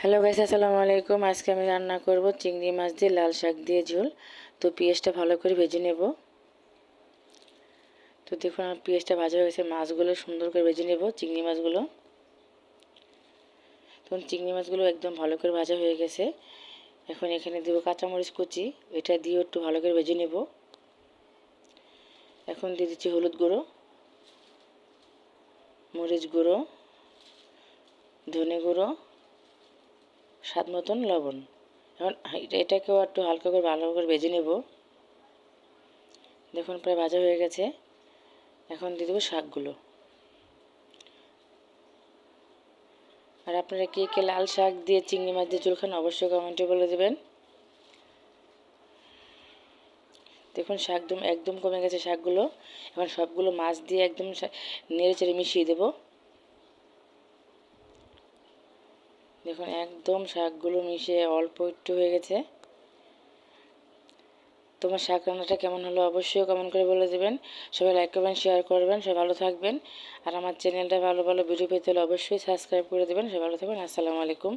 Hello guys, আসসালামু আলাইকুম। আজকে আমি রান্না করব চিংড়ি মাছ দিয়ে লাল শাক দিয়ে ঝোল। তো পেঁয়াজটা ভালো করে ভেজে নেব। তো দেখুন আমার পেঁয়াজটা ভাজা হয়ে গেছে, মাছগুলো সুন্দর করে ভেজে নেব, চিংড়ি মাছগুলো। তখন চিংড়ি মাছগুলো একদম ভালো করে ভাজা হয়ে গেছে। এখন এখানে দেবো কাঁচামরিচ কুচি, এটা দিয়ে একটু ভালো করে ভেজে নেব। এখন দিয়ে দিচ্ছি হলুদ গুঁড়ো, মরিচ গুঁড়ো, ধনে গুঁড়ো, স্বাদ মতন লবণ। এখন এটাকেও একটু হালকা করে ভালো করে ভেজে নেব। দেখুন প্রায় ভাজা হয়ে গেছে। এখন দিয়ে দেবো শাকগুলো। আর আপনারা কে কে লাল শাক দিয়ে চিংড়ি মাছ দিয়ে ঝোল খান অবশ্যই কমেন্টে বলে দেবেন। দেখুন শাক একদম কমে গেছে শাকগুলো। এখন সবগুলো মাছ দিয়ে একদম নেড়ে চেড়ে মিশিয়ে দেব। দেখুন একদম শাকগুলো মিশিয়ে অল্প একটু হয়ে গেছে। তোমার শাক রান্নাটা কেমন হলো অবশ্যই কমেন্ট করে বলে দেবেন। সবাই লাইক করবেন, শেয়ার করবেন। সবাই ভালো থাকবেন। আর আমার চ্যানেলটা ভালো ভালো ভিডিও পেতে হলে অবশ্যই সাবস্ক্রাইব করে দেবেন। সবাই ভালো থাকবেন। আসসালামু আলাইকুম।